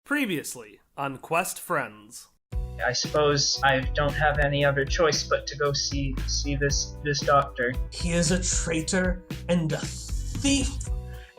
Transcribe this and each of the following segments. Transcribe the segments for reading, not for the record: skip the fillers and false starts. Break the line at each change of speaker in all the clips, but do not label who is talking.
Previously on Quest Friends.
I suppose I don't have any other choice but to go see this doctor.
He is a traitor and a thief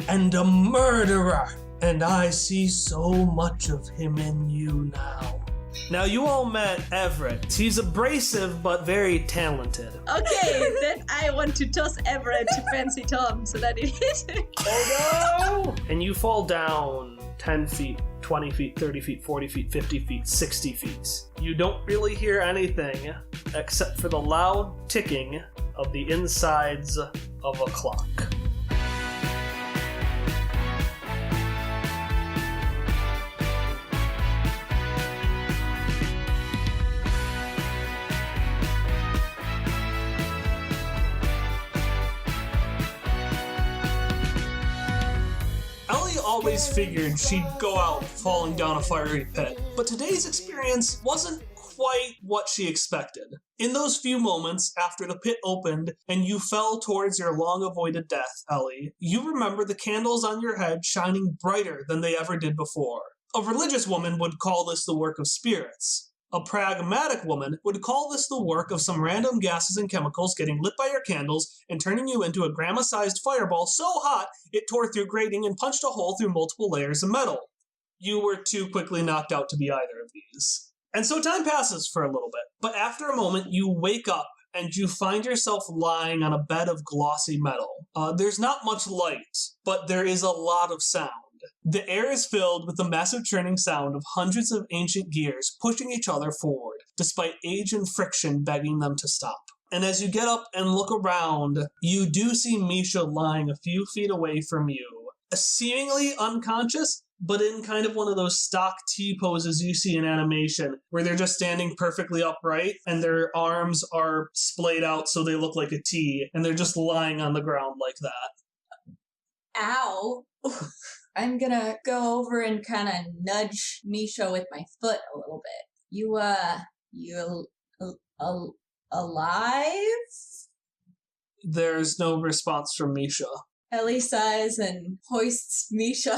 and a murderer, and I see so much of him in you now.
Now, you all met Everett. He's abrasive but very talented.
Okay, then I want to toss Everett to Fancy Tom so that it hits him.
Oh no! And you fall down 10 feet, 20 feet, 30 feet, 40 feet, 50 feet, 60 feet. You don't really hear anything except for the loud ticking of the insides of a clock.
Ellie always figured she'd go out falling down a fiery pit, but today's experience wasn't quite what she expected. In those few moments after the pit opened and you fell towards your long-avoided death, Ellie, you remember the candles on your head shining brighter than they ever did before. A religious woman would call this the work of spirits. A pragmatic woman would call this the work of some random gases and chemicals getting lit by your candles and turning you into a grandma-sized fireball so hot it tore through grating and punched a hole through multiple layers of metal. You were too quickly knocked out to be either of these. And so time passes for a little bit, but after a moment you wake up and you find yourself lying on a bed of glossy metal. There's not much light, but there is a lot of sound. The air is filled with the massive churning sound of hundreds of ancient gears pushing each other forward, despite age and friction begging them to stop. And as you get up and look around, you do see Misha lying a few feet away from you, seemingly unconscious, but in kind of one of those stock T poses you see in animation, where they're just standing perfectly upright, and their arms are splayed out so they look like a T, and they're just lying on the ground like that.
Ow. I'm gonna go over and kind of nudge Misha with my foot a little bit. You alive?
There's no response from Misha.
Ellie sighs and hoists Misha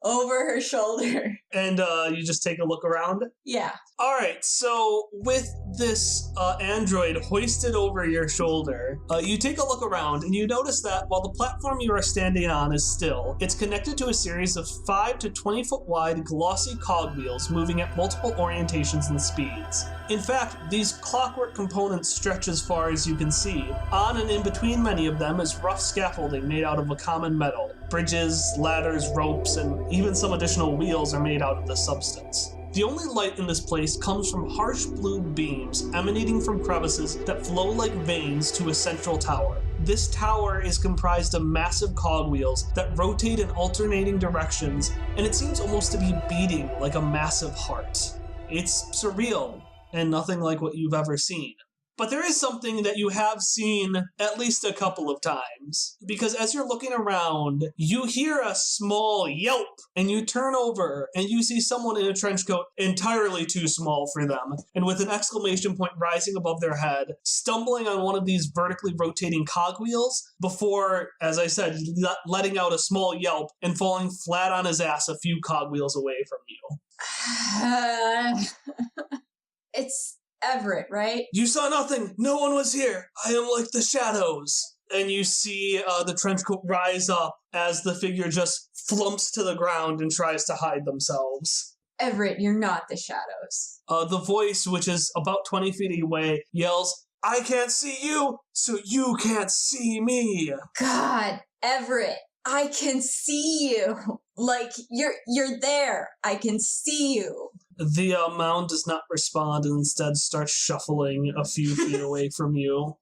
over her shoulder.
And you just take a look around?
Yeah.
Alright, so with this android hoisted over your shoulder, you take a look around and you notice that while the platform you are standing on is still, it's connected to a series of 5 to 20 foot wide glossy cogwheels moving at multiple orientations and speeds. In fact, these clockwork components stretch as far as you can see. On and in between many of them is rough scaffolding made out of a common metal. Bridges, ladders, ropes, and even some additional wheels are made out of this substance. The only light in this place comes from harsh blue beams emanating from crevices that flow like veins to a central tower. This tower is comprised of massive cogwheels that rotate in alternating directions, and it seems almost to be beating like a massive heart. It's surreal, and nothing like what you've ever seen. But there is something that you have seen at least a couple of times, because as you're looking around, you hear a small yelp, and you turn over, and you see someone in a trench coat entirely too small for them, and with an exclamation point rising above their head, stumbling on one of these vertically rotating cogwheels before, as I said, letting out a small yelp and falling flat on his ass a few cogwheels away from you.
It's Everett, right?
You saw nothing. No one was here. I am like the shadows. And you see the trench coat rise up as the figure just flumps to the ground and tries to hide themselves.
Everett, you're not the shadows.
The voice, which is about 20 feet away, yells, I can't see you, so you can't see me.
God, Everett, I can see you. Like, you're there. I can see you.
The mound does not respond and instead starts shuffling a few feet away from you.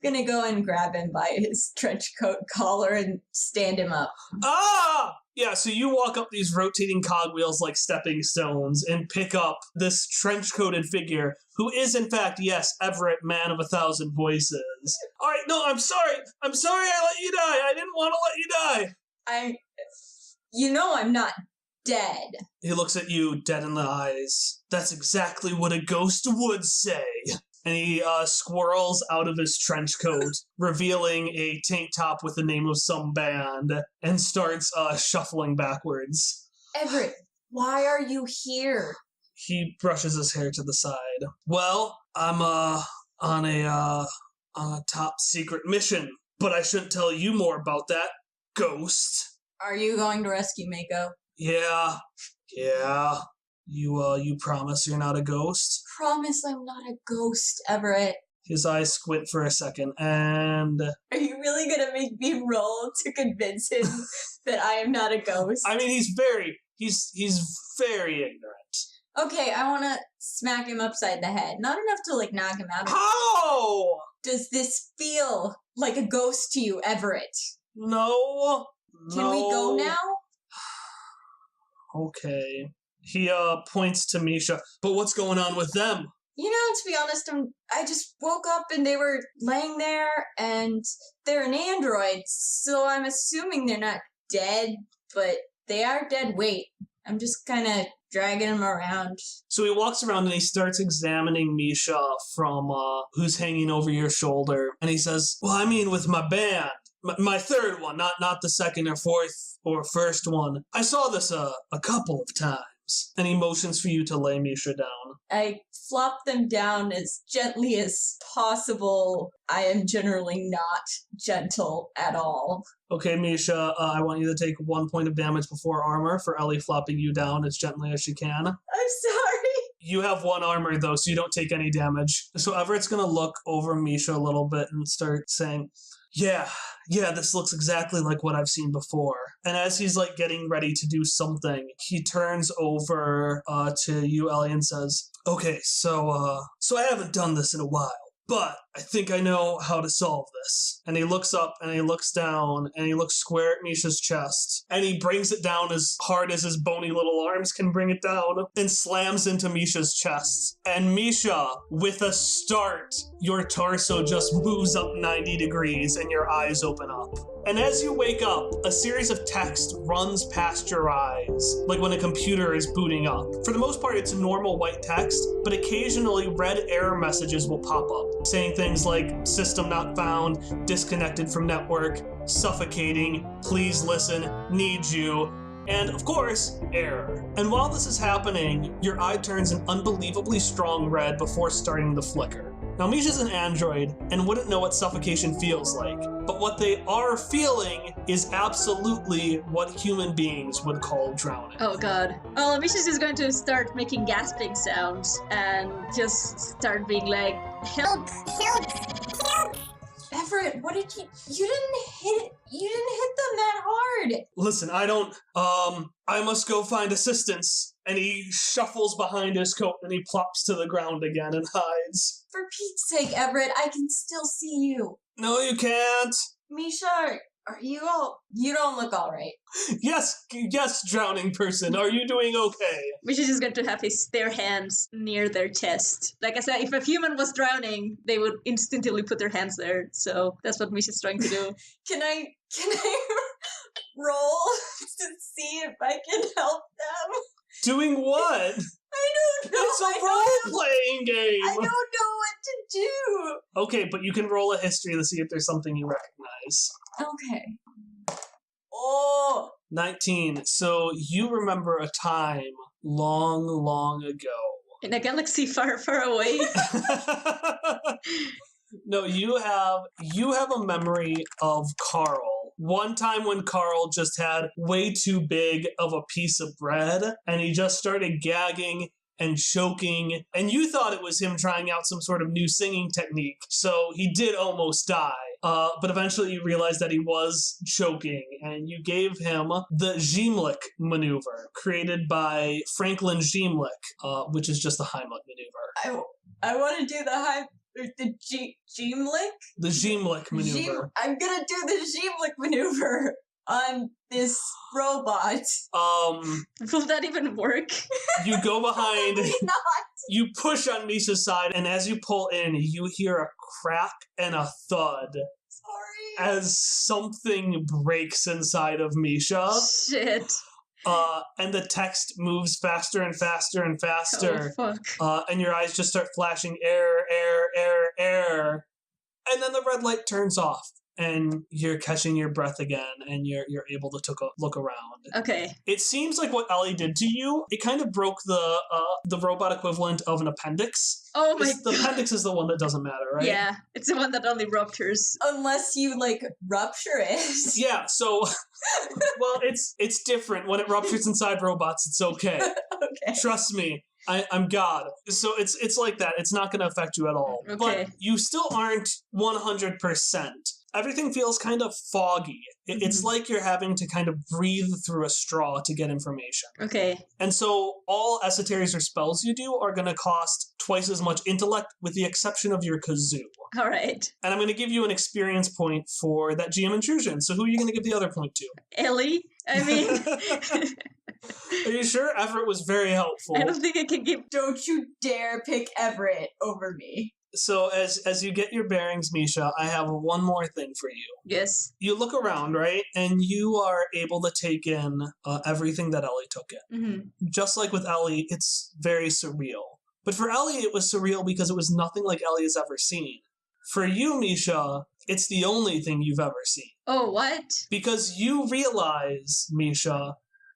I'm gonna go and grab him by his trench coat collar and stand him up.
Ah! Yeah, so you walk up these rotating cogwheels like stepping stones and pick up this trench-coated figure who is, in fact, yes, Everett, man of 1,000 voices. All right, no, I'm sorry I let you die. I didn't want to let you die.
I'm not dead.
He looks at you dead in the eyes. That's exactly what a ghost would say. And he squirrels out of his trench coat, revealing a tank top with the name of some band, and starts shuffling backwards.
Everett, Why are you here?
He brushes his hair to the side. Well, I'm on a top secret mission, but I shouldn't tell you more about that, ghost.
Are you going to rescue Mako?
Yeah. You promise you're not a ghost?
Promise I'm not a ghost, Everett.
His eyes squint for a second, and...
Are you really gonna make me roll to convince him that I am not a ghost?
I mean, he's very ignorant.
Okay, I want to smack him upside the head. Not enough to, knock him out.
How?
Does this feel like a ghost to you, Everett?
No.
Can we go now?
Okay. He points to Misha. But what's going on with them?
You know, to be honest, I just woke up and they were laying there, and they're an android, so I'm assuming they're not dead, but they are dead weight. I'm just kind of dragging them around.
So he walks around and he starts examining Misha from who's hanging over your shoulder, and he says, well, I mean, with my band, my third one, not the second or fourth or first one, I saw this a couple of times. And he motions for you to lay Misha down.
I flop them down as gently as possible. I am generally not gentle at all.
Okay, Misha, I want you to take 1 point of damage before armor for Elee flopping you down as gently as she can.
I'm sorry.
You have 1 armor, though, so you don't take any damage. So Everett's going to look over Misha a little bit and start saying, Yeah, this looks exactly like what I've seen before. And as he's getting ready to do something, he turns over to you, Elee, and says, okay, so I haven't done this in a while, but I think I know how to solve this. And he looks up and he looks down and he looks square at Misha's chest and he brings it down as hard as his bony little arms can bring it down and slams into Misha's chest. And Misha, with a start, your torso just moves up 90 degrees and your eyes open up. And as you wake up, a series of text runs past your eyes, like when a computer is booting up. For the most part, it's normal white text, but occasionally red error messages will pop up, saying things like, system not found, disconnected from network, suffocating, please listen, need you, and of course, error. And while this is happening, your eye turns an unbelievably strong red before starting to flicker. Now, Misha's an android and wouldn't know what suffocation feels like, but what they are feeling is absolutely what human beings would call drowning.
Oh god. Well, Misha's just going to start making gasping sounds and just start being like, help, help, help!
Everett, what did you didn't hit them that hard.
Listen, I must go find assistance. And he shuffles behind his coat and he plops to the ground again and hides.
For Pete's sake, Everett, I can still see you.
No, you can't.
Misha, are you all... You don't look all right.
Yes, drowning person. Are you doing okay?
Misha's just going to have their hands near their chest. Like I said, if a human was drowning, they would instinctively put their hands there. So that's what Misha's trying to do.
Can I roll to see if I can help them?
Doing what?
I don't know.
It's a role-playing game.
I don't know what to do.
Okay, but you can roll a history to see if there's something you recognize.
Okay. Oh.
19. So you remember a time long, long ago.
In a galaxy far, far away.
No, you have a memory of Carl. One time when Carl just had way too big of a piece of bread and he just started gagging and choking, and you thought it was him trying out some sort of new singing technique, so he did almost die. But eventually you realized that he was choking, and you gave him the Gimlick maneuver, created by Franklin Gimlick, which is just the Heimlich maneuver.
I want to do the Gimlick?
The Gimlick maneuver.
I'm gonna do the Gimlick maneuver on this robot.
Will that even work?
You go behind,
Probably not.
You push on Misha's side, and as you pull in, you hear a crack and a thud.
Sorry.
As something breaks inside of Misha.
Shit.
And the text moves faster and faster and faster.
Oh, fuck.
And your eyes just start flashing error. And then the red light turns off. and you're catching your breath again, and you're able to look around.
Okay.
It seems like what Elee did to you, it kind of broke the robot equivalent of an appendix.
Oh my
The
god.
appendix is the one that doesn't matter, right?
Yeah, it's the one that only ruptures.
Unless you, like, rupture it.
Yeah, so, well, it's different. When it ruptures inside robots, it's okay.
Okay.
Trust me. I'm God. So it's like that. It's not going to affect you at all.
Okay.
But you still aren't 100%. Everything feels kind of foggy. It's like you're having to kind of breathe through a straw to get information.
Okay.
And so all esoteries or spells you do are going to cost twice as much intellect, with the exception of your kazoo.
All right.
And I'm going to give you an experience point for that GM intrusion. So who are you going to give the other point to?
Ellie? I mean,
Are you sure? Everett was very helpful.
I don't think I can give.
Don't you dare pick Everett over me.
So as you get your bearings, Misha, I have one more thing for you.
Yes.
You look around, right? And you are able to take in everything that Elee took in.
Mm-hmm.
Just like with Elee, it's very surreal. But for Elee, it was surreal because it was nothing like Elee has ever seen. For you, Misha, it's the only thing you've ever seen.
Oh, what?
Because you realize, Misha,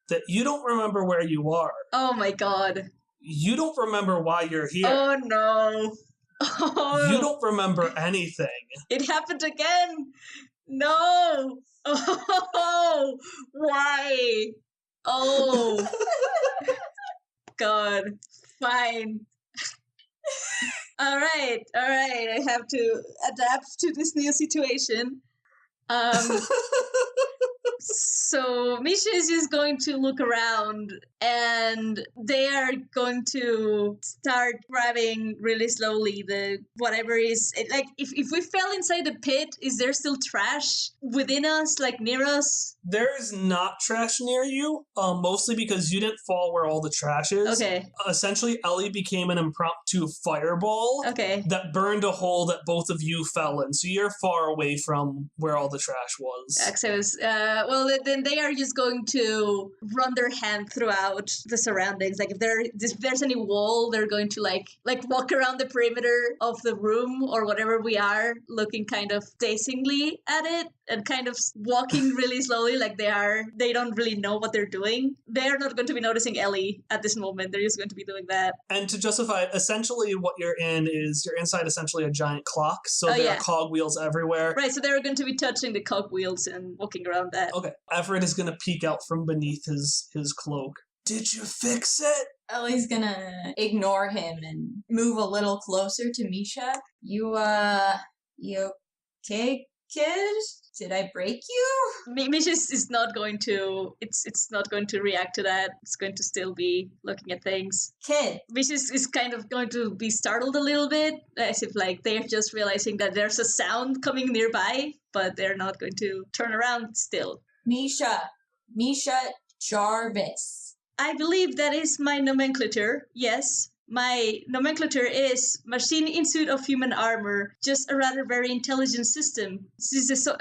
that you don't remember where you are.
Oh my god.
You don't remember why you're here.
Oh no. Oh.
You don't remember anything.
It happened again. No. Oh. Why? Oh. God. Fine. All right. I have to adapt to this new situation. So Misha is just going to look around, and they are going to start grabbing really slowly the whatever is like. If we fell inside the pit, is there still trash within us, like near us?
There is not trash near you, mostly because you didn't fall where all the trash is.
Okay.
Essentially, Elee became an impromptu fireball
Okay.
that burned a hole that both of you fell in. So you're far away from where all the trash was.
Well, then they are just going to run their hand throughout the surroundings. Like if there's any wall, they're going to like walk around the perimeter of the room or whatever we are, looking kind of dazingly at it and kind of walking really slowly, like they don't really know what they're doing. They're not going to be noticing Elee at this moment. They're just going to be doing that.
And to justify it, essentially what you're inside essentially a giant clock. So there are cogwheels everywhere.
Right, so they're going to be touching the cogwheels and walking around that.
Okay. Everett is going to peek out from beneath his cloak. Did you fix it?
Ellie's gonna ignore him and move a little closer to Misha. You okay, kid? Did I break you?
Misha is not going to. It's not going to react to that. It's going to still be looking at things.
Kid.
Misha is kind of going to be startled a little bit, as if like they're just realizing that there's a sound coming nearby, but they're not going to turn around still.
Misha Jarvis.
I believe that is my nomenclature. Yes. My nomenclature is machine in suit of human armor, just a rather very intelligent system.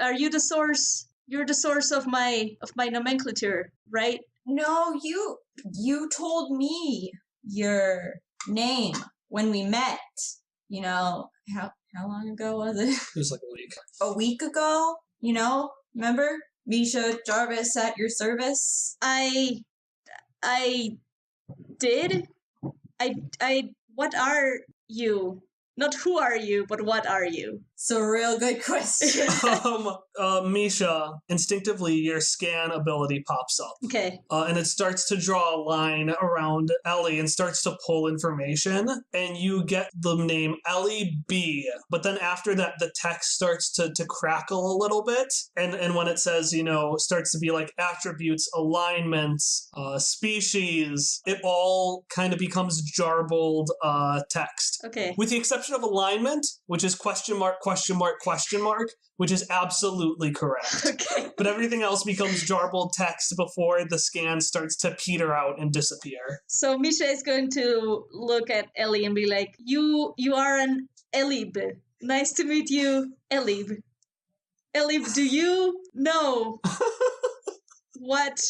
Are you the source? You're the source of my nomenclature, right?
No, you told me your name when we met. You know, how long ago was it?
It was like a week.
A week ago? You know, remember? Misha Jarvis at your service?
I did. What are you? Not who are you, but what are you?
It's a real good question.
Misha, instinctively, your scan ability pops up.
Okay.
And it starts to draw a line around Elee and starts to pull information. And you get the name Elee B. But then after that, the text starts to crackle a little bit. And when it says, starts to be like attributes, alignments, species, it all kind of becomes jarbled text.
Okay.
With the exception of alignment, which is question mark, which is absolutely correct.
Okay.
But everything else becomes jarbled text before the scan starts to peter out and disappear.
So Misha is going to look at Elee and be like, You are an Elib. Nice to meet you, Elib. Elib, do you know what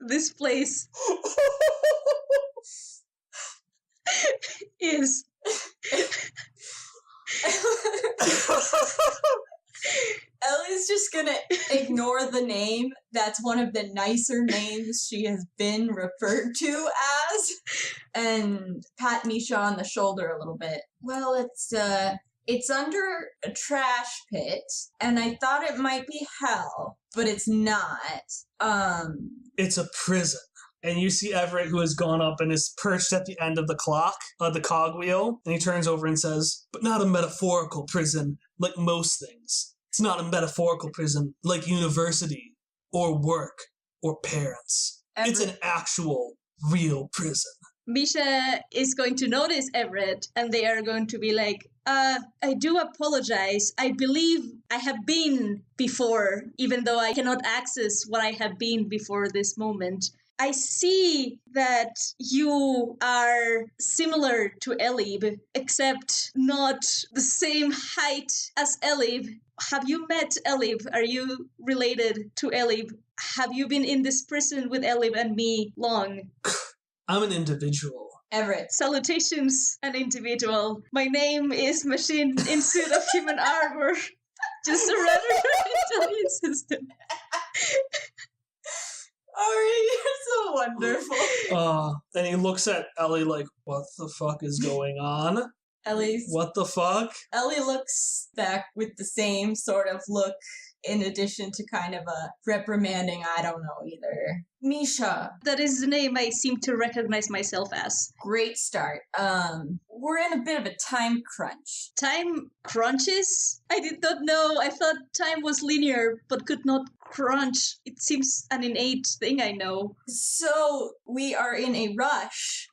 this place is?
Ellie's gonna ignore the name. That's one of the nicer names she has been referred to as, and pat Misha on the shoulder a little bit. Well, it's under a trash pit, and I thought it might be hell, but it's not.
It's a prison. And you see Everett, who has gone up and is perched at the end of the clock, the cogwheel, and he turns over and says, but not a metaphorical prison like most things. It's not a metaphorical prison like university or work or parents. It's an actual, real prison.
Misha is going to notice Everett, and they are going to be like, I do apologize. I believe I have been before, even though I cannot access what I have been before this moment. I see that you are similar to Elee, except not the same height as Elee. Have you met Elee? Are you related to Elee? Have you been in this prison with Elee and me long?
I'm an individual.
Everett.
Salutations, an individual. My name is Machine in Suit of Human Armor. Just surrender your intelligence system.
Ari, you're so wonderful.
And he looks at Ellie like, what the fuck is going on? What the fuck?
Ellie looks back with the same sort of look, in addition to kind of a reprimanding, I don't know either. Misha.
That is the name I seem to recognize myself as.
Great start. We're in a bit of a time crunch.
Time crunches? I did not know. I thought time was linear, but could not crunch. It seems an innate thing I know.
So, we are in a rush.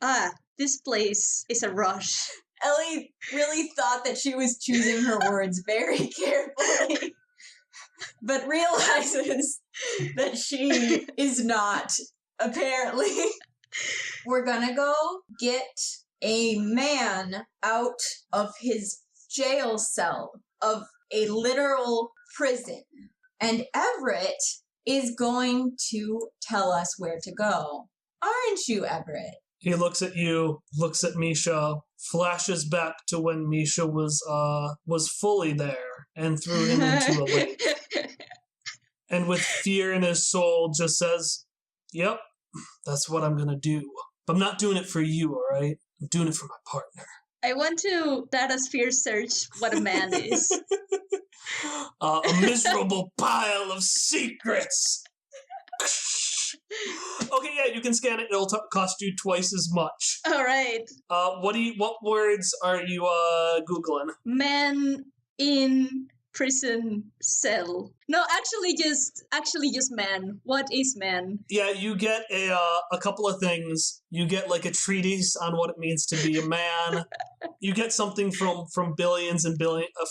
This place is a rush.
Ellie really thought that she was choosing her words very carefully, but realizes that she is not, apparently. We're gonna go get a man out of his jail cell of a literal prison, and Everett is going to tell us where to go. Aren't you, Everett?
He looks at you, looks at Misha, flashes back to when Misha was fully there and threw him into a lake. And with fear in his soul just says, yep, that's what I'm gonna do. But I'm not doing it for you, alright? I'm doing it for my partner.
I want to datasphere search what a man is.
A miserable pile of secrets! Okay, yeah, you can scan it. It'll cost you twice as much.
All right.
What words are you googling?
Man in prison cell. No, actually just man. What is man?
Yeah, you get a couple of things. You get like a treatise on what it means to be a man. You get something from billions and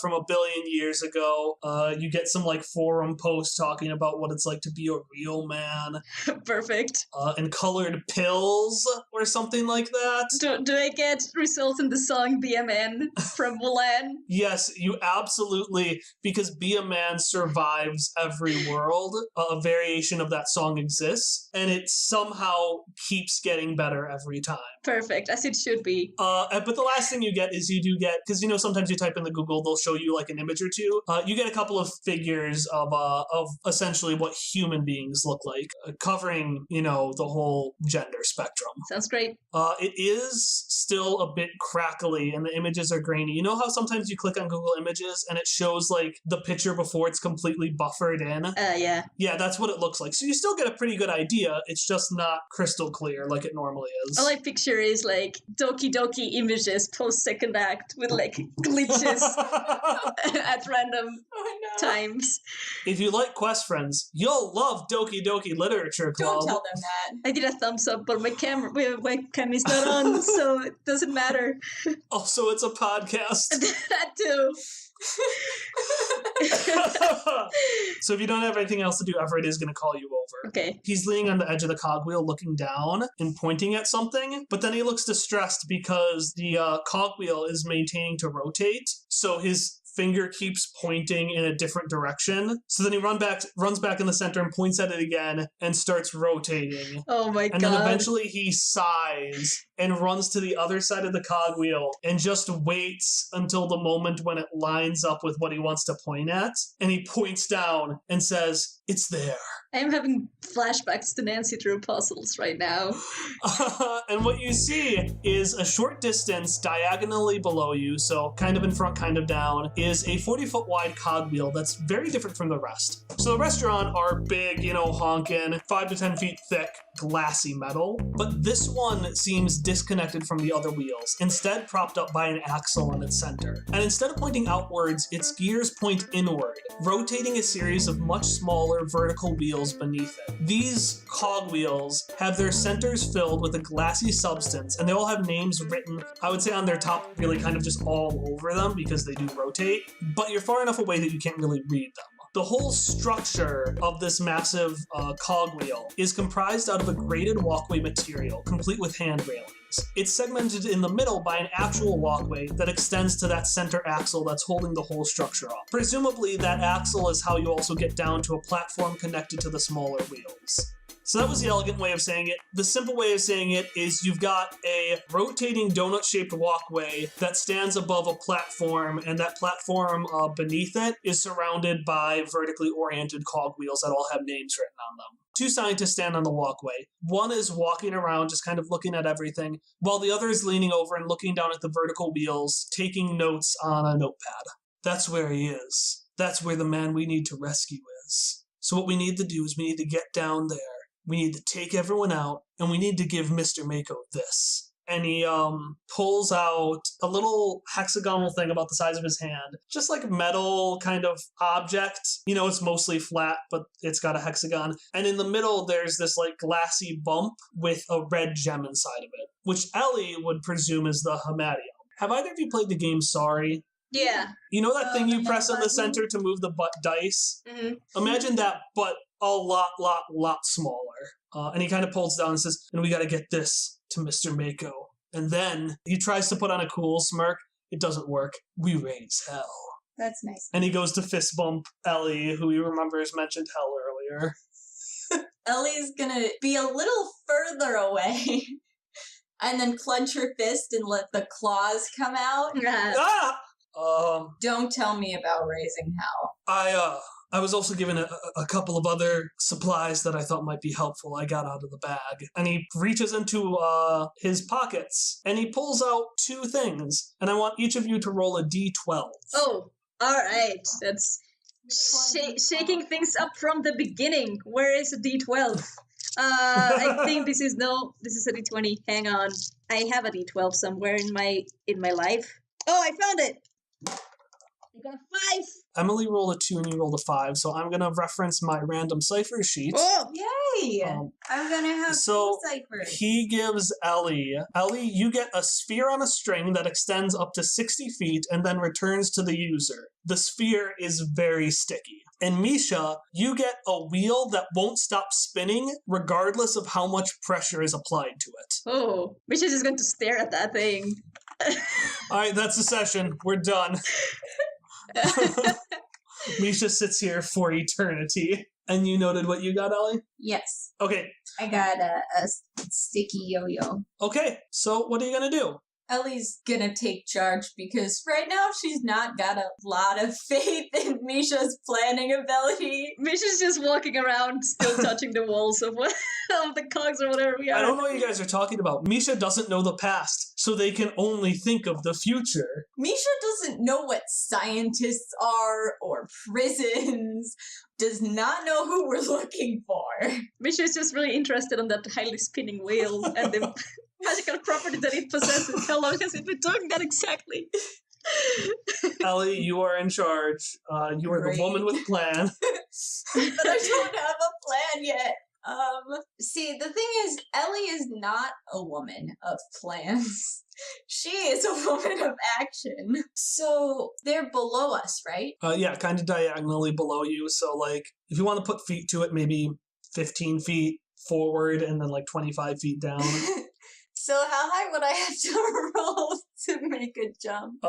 from a billion years ago. You get some like forum posts talking about what it's like to be a real man.
Perfect.
And colored pills or something like that.
Do I get results in the song Be a Man from Mulan?
Yes, you absolutely, because Be a Man survives every world. A variation of that song exists, and it somehow keeps getting better every time.
Perfect, as it should be.
But the last thing you get is you do get, because sometimes you type in the Google, they'll show you like an image or two. You get a couple of figures of essentially what human beings look like, covering the whole gender spectrum.
Sounds great.
It is still a bit crackly, and the images are grainy. You know how sometimes you click on Google Images and it shows like the picture before it's completely buffered in?
Yeah.
Yeah, that's what it looks like. So you still get a pretty good idea. It's just not crystal clear like it normally is.
All I picture is like Doki Doki images post second act with like glitches at random times.
If you like Quest Friends, you'll love Doki Doki Literature Club.
Don't tell them that.
I did a thumbs up, but my webcam is not on, so it doesn't matter.
Also, it's a podcast.
That too.
So if you don't have anything else to do, Everett is going to call you over.
Okay.
He's leaning on the edge of the cogwheel looking down and pointing at something, but then he looks distressed because the cogwheel is maintaining to rotate, so his finger keeps pointing in a different direction. So then he runs back in the center and points at it again and starts rotating.
Oh my god.
And then eventually he sighs and runs to the other side of the cogwheel and just waits until the moment when it lines up with what he wants to point at. And he points down and says, "It's there."
I'm having flashbacks to Nancy Drew puzzles right now.
And what you see is a short distance diagonally below you, so kind of in front, kind of down, is a 40-foot wide cogwheel that's very different from the rest. So the restaurant are big, honking, 5 to 10 feet thick, glassy metal, but this one seems disconnected from the other wheels, instead propped up by an axle in its center. And instead of pointing outwards, its gears point inward, rotating a series of much smaller vertical wheels beneath it. These cogwheels have their centers filled with a glassy substance, and they all have names written, I would say on their top, really kind of just all over them because they do rotate, but you're far enough away that you can't really read them. The whole structure of this massive cogwheel is comprised out of a graded walkway material, complete with hand railings. It's segmented in the middle by an actual walkway that extends to that center axle that's holding the whole structure up. Presumably, that axle is how you also get down to a platform connected to the smaller wheels. So that was the elegant way of saying it. The simple way of saying it is you've got a rotating donut-shaped walkway that stands above a platform, and that platform beneath it is surrounded by vertically oriented cogwheels that all have names written on them. 2 scientists stand on the walkway. One is walking around, just kind of looking at everything, while the other is leaning over and looking down at the vertical wheels, taking notes on a notepad. That's where he is. That's where the man we need to rescue is. So what we need to do is we need to get down there. We need to take everyone out, and we need to give Mr. Mako this. And he pulls out a little hexagonal thing about the size of his hand. Just like metal kind of object. It's mostly flat, but it's got a hexagon. And in the middle, there's this like glassy bump with a red gem inside of it, which Elee would presume is the Hamadium. Have either of you played the game Sorry?
Yeah.
You know that thing you press on the center to move the dice?
Mm-hmm.
Imagine that, but a lot smaller. And he kind of pulls down and says, "And we got to get this to Mr. Mako." And then he tries to put on a cool smirk. It doesn't work. We raise hell.
That's nice.
And he goes to fist bump Elee, who he remembers mentioned hell earlier.
Ellie's gonna be a little further away and then clench her fist and let the claws come out.
Ah!
Don't tell me about raising hell.
I was also given a couple of other supplies that I thought might be helpful. I got out of the bag. And he reaches into his pockets, and he pulls out 2 things. And I want each of you to roll a d12.
Oh, alright. That's shaking things up from the beginning. Where is a d12? I think this is a d20. Hang on. I have a d12 somewhere in my life. Oh, I found it! I got 5!
Emily rolled a 2 and you rolled a 5, so I'm going to reference my random cipher sheet.
Oh!
Yay! I'm gonna have 2 ciphers.
He gives Elee, you get a sphere on a string that extends up to 60 feet and then returns to the user. The sphere is very sticky. And Misha, you get a wheel that won't stop spinning regardless of how much pressure is applied to it.
Oh, Misha's just going to stare at that thing.
Alright, that's the session. We're done. Misha sits here for eternity. And you noted what you got, Elee?
Yes.
Okay.
I got a sticky yo-yo.
Okay, so what are you going to do?
Ellie's gonna take charge because right now she's not got a lot of faith in Misha's planning ability.
Misha's just walking around, still touching the walls of the cogs or whatever we are.
I don't know what you guys are talking about. Misha doesn't know the past, so they can only think of the future.
Misha doesn't know what scientists are or prisons, does not know who we're looking for.
Misha is just really interested on that highly spinning wheel and the magical property that it possesses. How long has it been doing that exactly?
Elee, you are in charge. You are
Great.
the woman with plan.
But I don't have a plan yet. See, the thing is, Elee is not a woman of plans. She is a woman of action. So, they're below us, right?
Yeah, kind of diagonally below you. So, like, if you want to put feet to it, maybe 15 feet forward and then, like, 25 feet down.
So, how high would I have to roll to make a jump?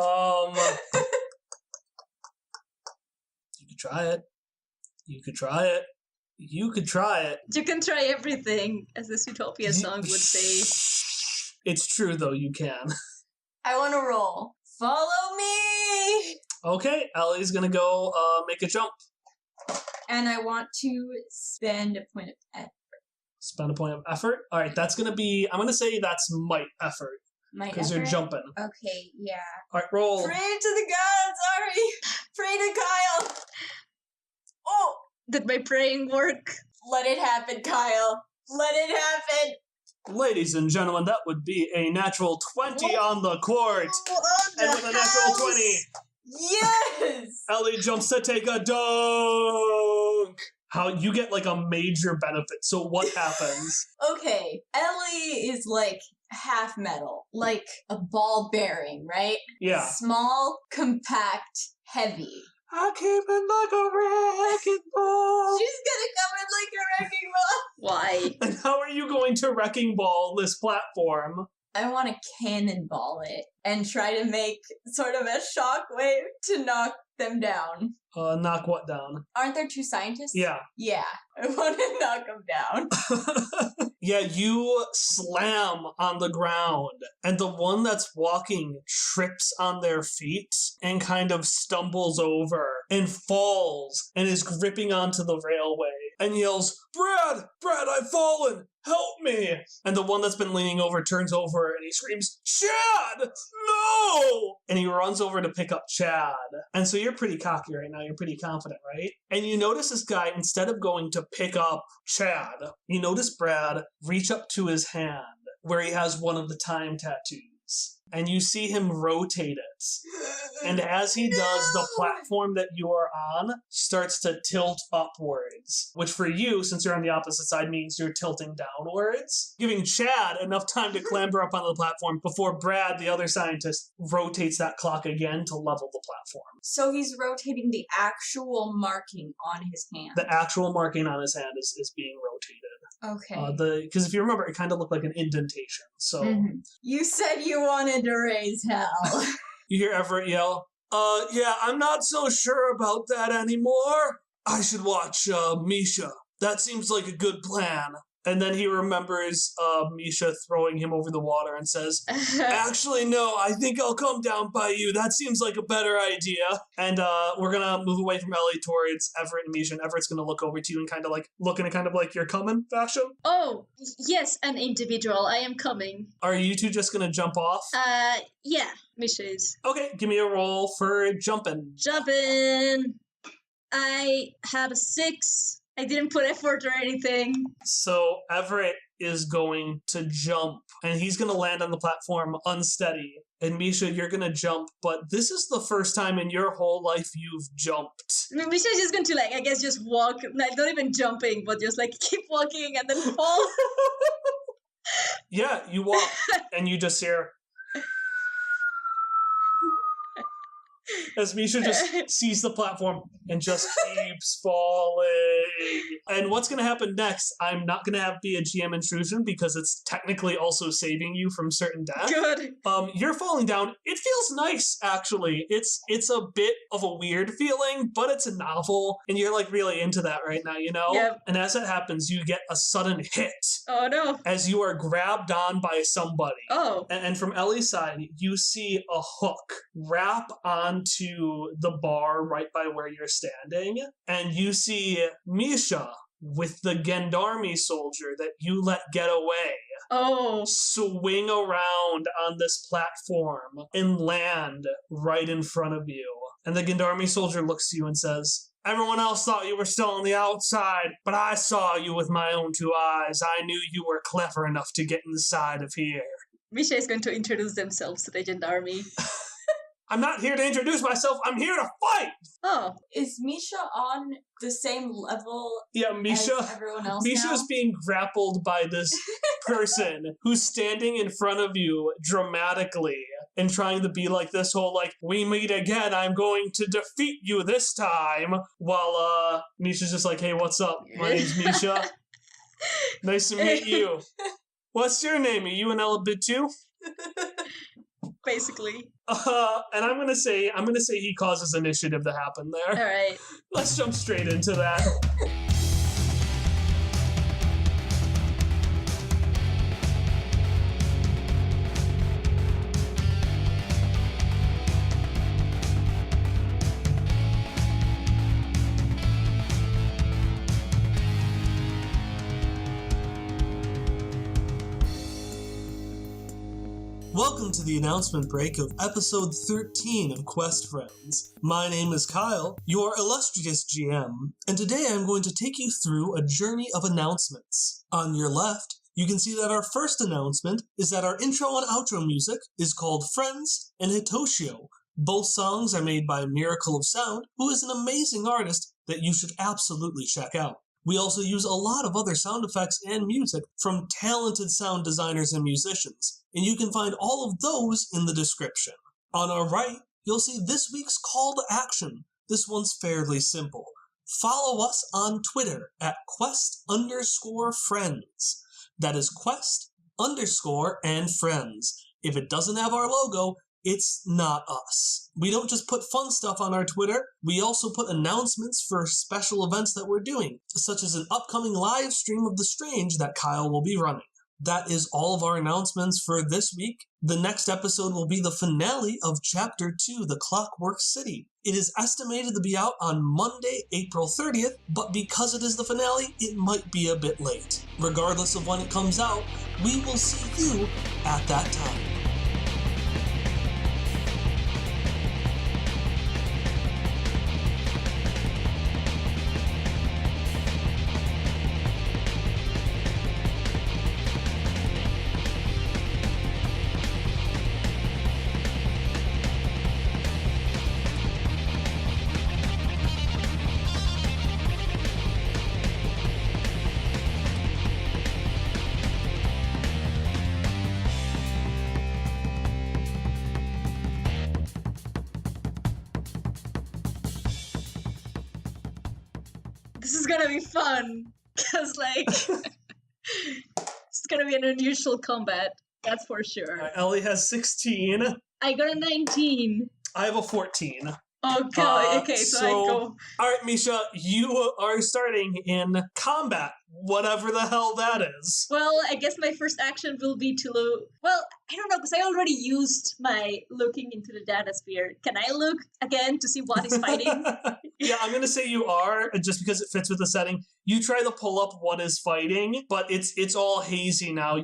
try it. You could try it. You could try it.
You can try everything, as the Zootopia song would say.
It's true, though, you can.
I want to roll. Follow me!
Okay, Ellie's gonna go make a jump.
And I want to spend a point of effort.
Spend a point of effort. All right, that's gonna be. I'm gonna say that's might effort because you're jumping.
Okay, yeah.
All right, roll.
Pray to the gods, sorry. Pray to Kyle. Oh,
Did my praying work?
let it happen, Kyle. Let it happen.
Ladies and gentlemen, that would be a natural 20 on the court. And with a natural 20,
Yes!
Ellie jumps to take a dunk. How you get like a major benefit. So what happens?
Okay, Ellie is like half metal, like a ball bearing, right?
Yeah.
Small, compact, heavy.
I keep it like a wrecking ball.
She's gonna come in like a wrecking ball.
Why?
And how are you going to wrecking ball this platform?
I want to cannonball it and try to make sort of a shockwave to knock them down.
Knock what down?
Aren't there two scientists?
Yeah.
Yeah, I want to knock them down.
Yeah, you slam on the ground, and the one that's walking trips on their feet and kind of stumbles over and falls and is gripping onto the railway and yells, Brad, I've fallen! Help me! And the one that's been leaning over turns over and he screams, Chad! No! And he runs over to pick up Chad. And so you're pretty cocky right now. You're pretty confident, right? And you notice this guy, instead of going to pick up Chad, you notice Brad reach up to his hand where he has one of the time tattoos. And you see him rotate it. And as he does, the platform that you are on starts to tilt upwards, which for you, since you're on the opposite side, means you're tilting downwards, giving Chad enough time to clamber up onto the platform before Brad, the other scientist, rotates that clock again to level the platform.
So he's rotating the actual marking on his hand.
The actual marking on his hand is being rotated.
Okay.
Because if you remember, it kind of looked like an indentation. So
You said you wanted to raise hell.
you hear Everett yell, yeah, I'm not so sure about that anymore. I should watch Misha. That seems like a good plan. And then he remembers Misha throwing him over the water and says, actually, no, I think I'll come down by you. That seems like a better idea. And we're going to move away from Ellie towards Everett and Misha. And Everett's going to look over to you and kind of like, look in a kind of like, you're coming fashion.
Oh, yes, an individual. I am coming.
Are you two just going to jump off?
Yeah, Misha is.
Okay, give me a roll for jumping.
Jumping! I had a 6. I didn't put effort or anything.
So Everett is going to jump, and he's going to land on the platform unsteady. And Misha, you're going to jump, but this is the first time in your whole life you've jumped.
I mean, Misha's just going to, like, I guess just walk, like, not even jumping, but just, like, keep walking and then fall.
Yeah, you walk, and you just hear... as Misha just sees the platform and just keeps falling. And what's going to happen next, I'm not going to be a GM intrusion because it's technically also saving you from certain death.
Good.
You're falling down. It feels nice, actually. It's a bit of a weird feeling, but it's a novel, and you're like really into that right now, you know?
Yep.
And as that happens, you get a sudden hit
Oh, no.
as you are grabbed on by somebody.
Oh.
And from Ellie's side, you see a hook wrap onto the bar right by where you're standing. And you see Misha with the Gendarme soldier that you let get away
Oh.
swing around on this platform and land right in front of you. And the Gendarme soldier looks to you and says, everyone else thought you were still on the outside, but I saw you with my own 2 eyes. I knew you were clever enough to get inside of here.
Misha is going to introduce themselves to the Gendarme.
I'm not here to introduce myself. I'm here to fight.
Oh.
Is Misha on the same level
Yeah,
as
Misha.
everyone else
Misha
now?
is being grappled by this person who's standing in front of you dramatically and trying to be like this whole like, we meet again, I'm going to defeat you this time, while Misha's just like, hey, what's up? My name's Misha. Nice to meet you. What's your name? Are you an Ella bit too?
basically.
And I'm gonna say he causes initiative to happen there.
All right.
Let's jump straight into that. Welcome to the announcement break of episode 13 of Quest Friends. My name is Kyle, your illustrious GM, and today I'm going to take you through a journey of announcements. On your left, you can see that our first announcement is that our intro and outro music is called Friends and Hitoshio. Both songs are made by Miracle of Sound, who is an amazing artist that you should absolutely check out. We also use a lot of other sound effects and music from talented sound designers and musicians, and you can find all of those in the description. On our right, you'll see this week's call to action. This one's fairly simple. Follow us on Twitter at quest_friends. That is quest_and_friends. If it doesn't have our logo, it's not us. We don't just put fun stuff on our Twitter, we also put announcements for special events that we're doing, such as an upcoming live stream of The Strange that Kyle will be running. That is all of our announcements for this week. The next episode will be the finale of Chapter 2, The Clockwork City. It is estimated to be out on Monday, April 30th, but because it is the finale, it might be a bit late. Regardless of when it comes out, we will see you at that time.
This is gonna be fun, because, it's gonna be an unusual combat, that's for sure.
Ellie has 16.
I got a 19.
I have a 14.
Oh, God. Okay, so I go...
Alright, Misha, you are starting in combat, whatever the hell that is.
Well, I guess my first action will be to look... Well, I don't know, because I already used my looking into the data sphere. Can I look again to see what is fighting?
Yeah, I'm gonna say you are, just because it fits with the setting. You try to pull up what is fighting, but it's all hazy now.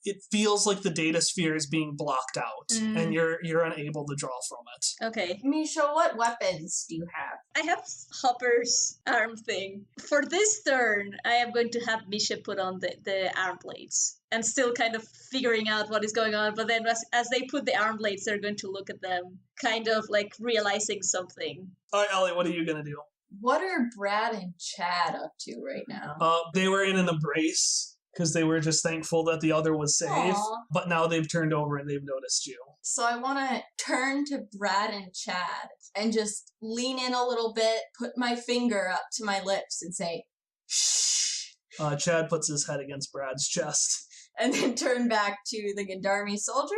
It feels like the data sphere is being blocked out, and you're unable to draw from it.
Okay.
Misha, what weapons do you have?
I have Hopper's arm thing. For this turn, I am going to have Misha put on the arm blades. And still kind of figuring out what is going on, but then as they put the arm blades, they're going to look at them, kind of like realizing something.
Alright, Ellie, what are you gonna do?
What are Brad and Chad up to right now?
They were in an embrace, because they were just thankful that the other was safe,
Aww.
but now they've turned over and they've noticed you.
So I want to turn to Brad and Chad and just lean in a little bit, put my finger up to my lips and say, shh.
Chad puts his head against Brad's chest.
And then turn back to the Gendarme soldier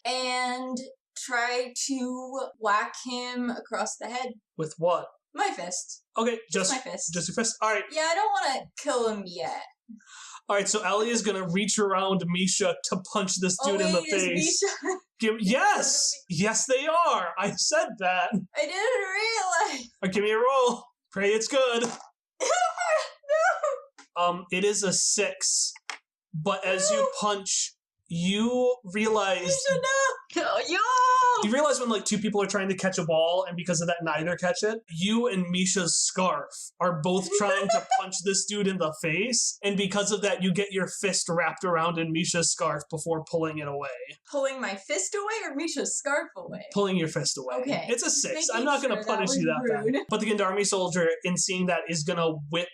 and try to whack him across the head.
With what?
My fist.
Okay, just
my fist.
Just your fist? Alright.
Yeah, I don't want to kill him yet.
Alright, so Ellie is gonna reach around Misha to punch this dude in the face.
Misha?
Yes! Yes, they are! I said that!
I didn't realize!
Alright, give me a roll. Pray it's good.
No!
It is a 6. But as you punch, you realize...
Misha, no!
Yo!
You realize when, two people are trying to catch a ball, and because of that, neither catch it? You and Misha's scarf are both trying to punch this dude in the face, and because of that, you get your fist wrapped around in Misha's scarf before pulling it away.
Pulling my fist away or Misha's scarf away?
Pulling your fist away.
Okay.
It's a 6.
Making
I'm not going to punish you that
rude.
bad. But the Gendarme soldier, in seeing that, is going to whip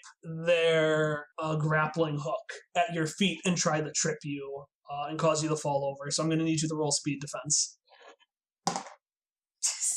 their grappling hook at your feet and try to trip you and cause you to fall over. So I'm going to need you to roll speed defense.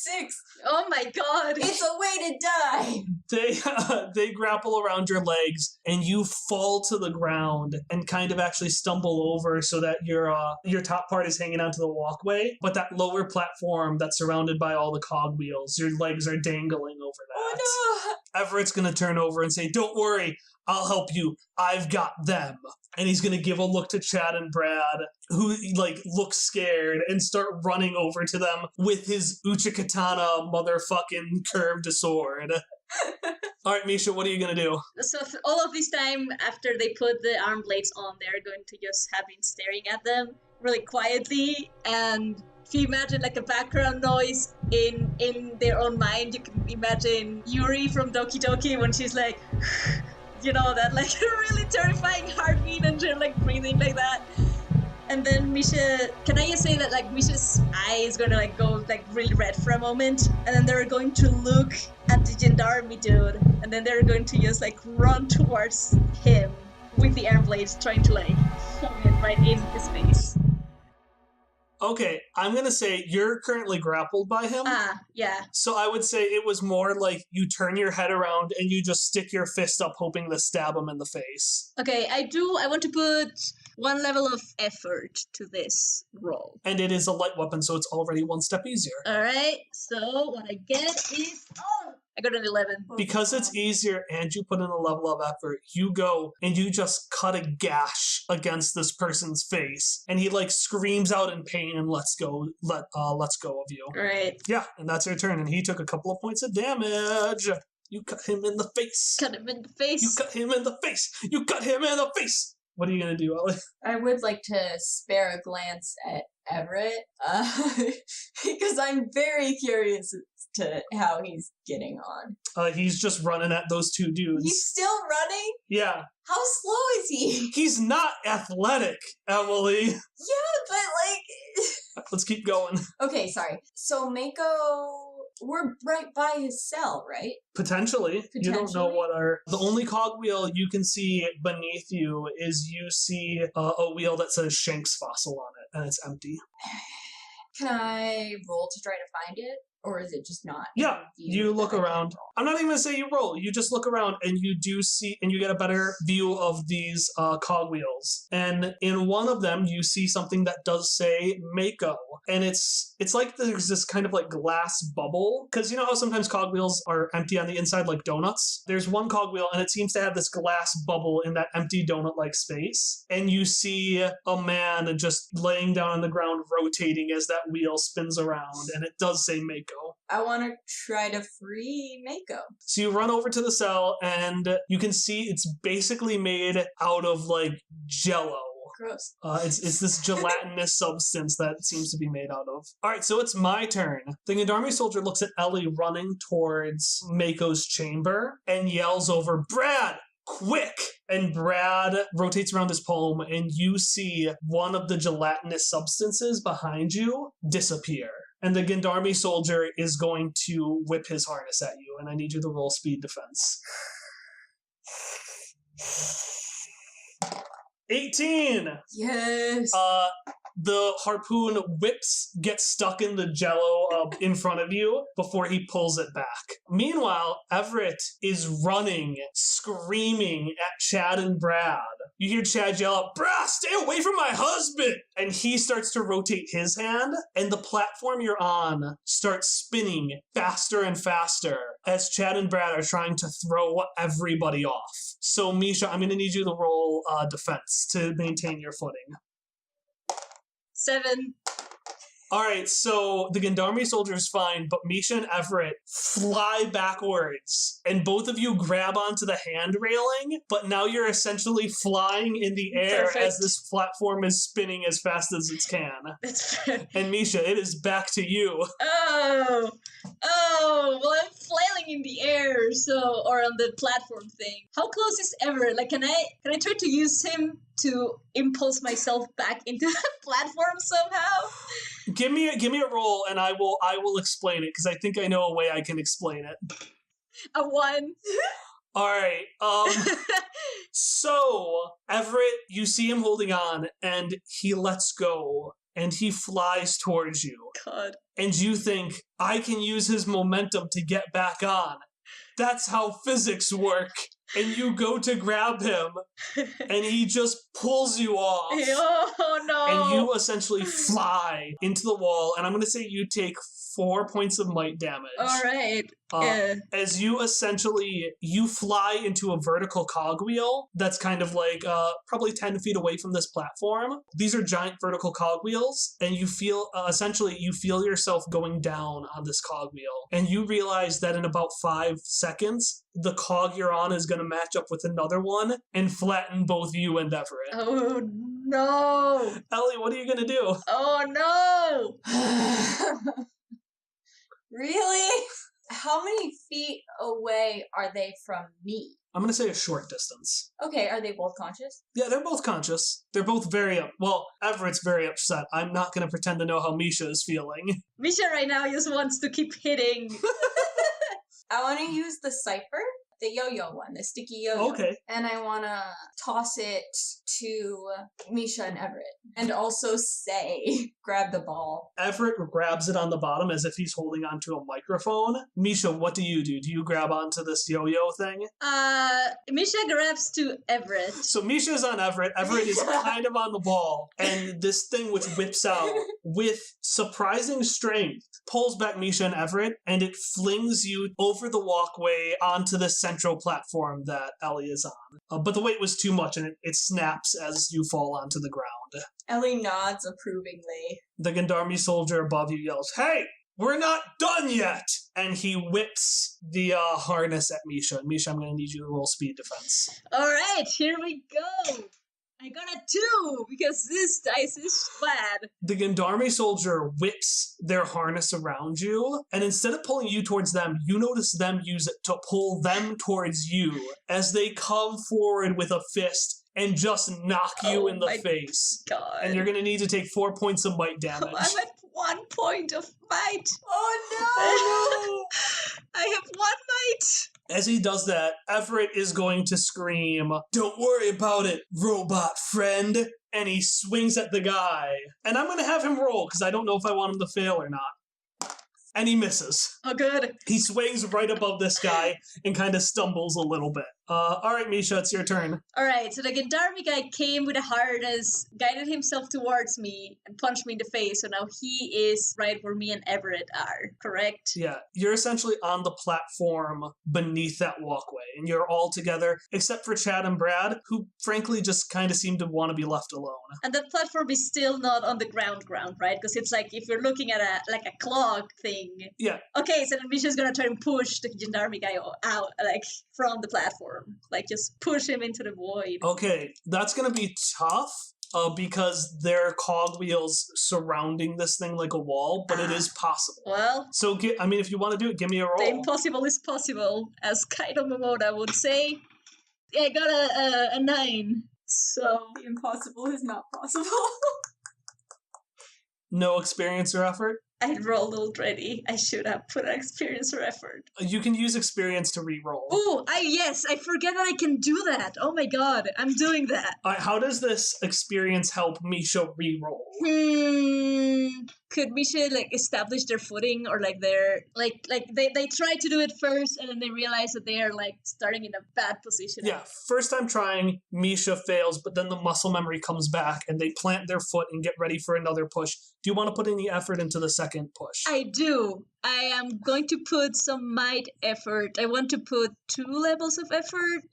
6.
Oh my god.
It's a way to die.
They grapple around your legs, and you fall to the ground and kind of actually stumble over so that your top part is hanging onto the walkway, but that lower platform that's surrounded by all the cogwheels, your legs are dangling over that.
Oh
Everett's gonna turn over and say, "Don't worry, I'll help you. I've got them." And he's gonna give a look to Chad and Brad, who look scared, and start running over to them with his Uchikatana motherfucking curved sword. All right, Misha, what are you gonna do?
So all of this time, after they put the arm blades on, they're going to just have been staring at them really quietly. And if you imagine like a background noise in their own mind, you can imagine Yuri from Doki Doki when she's like, you know, that like really terrifying heartbeat and she's like breathing like that. And then Misha, can I just say that like Misha's eye is gonna like go like really red for a moment, and then they're going to look at the gendarme dude, and then they're going to just like run towards him with the air blades, trying to like shove it right in his face.
Okay, I'm gonna say you're currently grappled by him.
Yeah.
So I would say it was more like you turn your head around and you just stick your fist up hoping to stab him in the face.
Okay, I want to put one level of effort to this roll.
And it is a light weapon, so it's already one step easier.
Alright, so what I get is... Oh! I got an 11.
Because it's easier and you put in a level of effort, you go and you just cut a gash against this person's face, and he screams out in pain and lets go of you.
Alright.
Yeah, and that's your turn, and he took a couple of points of damage. You cut him in the face.
Cut him in the face.
You cut him in the face. You cut him in the face. What are you gonna do, Ellie?
I would like to spare a glance at Everett, because I'm very curious as to how he's getting on.
He's just running at those two dudes.
He's still running?
Yeah.
How slow is he?
He's not athletic, Emily.
Yeah, but
Let's keep going.
Okay, sorry. So Mako, we're right by his cell, right?
Potentially. You don't know
Potentially?
what the only cogwheel you can see beneath you is you see a wheel that says Shank's fossil on it, and it's empty.
Can I roll to try to find it? Or is it just not?
Yeah, you look
that I can
around.
roll?
I'm not even going to say you roll. You just look around and you do see, and you get a better view of these cogwheels. And in one of them, you see something that does say Mako. And it's like there's this kind of glass bubble. Because you know how sometimes cogwheels are empty on the inside like donuts? There's one cogwheel and it seems to have this glass bubble in that empty donut-like space. And you see a man just laying down on the ground rotating as that wheel spins around. And it does say Mako.
I want to try to free Mako.
So you run over to the cell, and you can see it's basically made out of Jello.
Gross.
It's this gelatinous substance that it seems to be made out of. All right, so it's my turn. The Gendarme soldier looks at Ellie running towards Mako's chamber and yells over, "Brad! Quick!" And Brad rotates around his palm, and you see one of the gelatinous substances behind you disappear. And the Gendarme soldier is going to whip his harness at you, and I need you to roll speed defense. 18!
Yes.
The harpoon gets stuck in the jello in front of you before he pulls it back. Meanwhile, Everett is running, screaming at Chad and Brad. You hear Chad yell out, "Brad, stay away from my husband!" And he starts to rotate his hand, and the platform you're on starts spinning faster and faster as Chad and Brad are trying to throw everybody off. So, Misha, I'm going to need you to roll defense to maintain your footing.
7.
All right, so the Gendarme soldier's fine, but Misha and Everett fly backwards, and both of you grab onto the hand railing, but now you're essentially flying in the air
Perfect.
as this platform is spinning as fast as it can.
That's fair.
And Misha, it is back to you.
Oh, well, I'm flailing in the air, or on the platform thing. How close is Everett? Can I try to use him to impulse myself back into the platform somehow?
Give me a roll, and I will explain it, because I think I know a way I can explain it.
A 1.
All right. So Everett, you see him holding on, and he lets go,
and he flies towards you.
God.
And you think, I can use his momentum to get back on. That's how physics work. And you go to grab him, and he just pulls you off.
Oh no!
And you essentially fly into the wall, and I'm going to say you take 4 points of might damage.
All right.
As you fly into a vertical cogwheel that's kind of like probably 10 feet away from this platform. These are giant vertical cogwheels, and you feel yourself going down on this cogwheel. And you realize that in about 5 seconds, the cog you're on is going to match up with another one and flatten both you and Everett.
Oh no!
Ellie, what are you going to do?
Oh no!
Really? How many feet away are they from me?
I'm going to say a short distance.
Okay, are they both conscious?
Yeah, they're both conscious. They're both Everett's very upset. I'm not going to pretend to know how Misha is feeling.
Misha right now just wants to keep hitting.
I want to use the cipher, the yo-yo one, the sticky yo-yo.
Okay.
And I want to toss it to Misha and Everett. And also say, grab the ball.
Everett grabs it on the bottom as if he's holding onto a microphone. Misha, what do you do? Do you grab onto this yo-yo thing?
Misha grabs to Everett.
So Misha's on Everett. Everett is kind of on the ball. And this thing which whips out with surprising strength pulls back Misha and Everett, and it flings you over the walkway onto the central platform that Ellie is on. But the weight was too much, and it snaps as you fall onto the ground.
Ellie nods approvingly.
The Gendarme soldier above you yells, "Hey! We're not done yet!" And he whips the harness at Misha. Misha, I'm going to need you to roll speed defense.
All right, here we go. I got a 2 because this dice is bad.
The Gendarme soldier whips their harness around you, and instead of pulling you towards them, you notice them use it to pull them towards you as they come forward with a fist and just knock you in the face.
God.
And you're going to need to take 4 points of might damage.
I'm at 1 point of might.
Oh
I have 1 might.
As he does that, Everett is going to scream, "Don't worry about it, robot friend." And he swings at the guy. And I'm going to have him roll, because I don't know if I want him to fail or not. And he misses.
Oh, good.
He swings right above this guy and kind of stumbles a little bit. All right, Misha, it's your turn.
All right, so the Gendarme guy came with a harness, guided himself towards me, and punched me in the face. So now he is right where me and Everett are, correct?
Yeah, you're essentially on the platform beneath that walkway, and you're all together, except for Chad and Brad, who frankly just kind of seem to want to be left alone.
And that platform is still not on the ground, right? Because it's like if you're looking at a clock thing.
Yeah.
Okay, so then Misha's gonna try and push the Gendarme guy out, like from the platform. Like, just push him into the void.
Okay, that's going to be tough because there are cogwheels surrounding this thing like a wall, but it is possible.
Well,
So, if you want to do it, give me a roll.
the impossible is possible, as Kaido Momoda would say. Yeah, I got a 9. So,
The impossible is not possible.
No experience or effort?
I rolled already. I should have put an experience or effort.
You can use experience to re-roll.
Oh, yes, I forget that I can do that. Oh my god, I'm doing that.
How does this experience help Misha re-roll?
Could Misha establish their footing, or their they try to do it first and then they realize that they are starting in a bad position?
Yeah, first time trying, Misha fails, but then the muscle memory comes back and they plant their foot and get ready for another push. Do you want to put any effort into the second push?
I do. I am going to put some might effort. I want to put 2 levels of effort.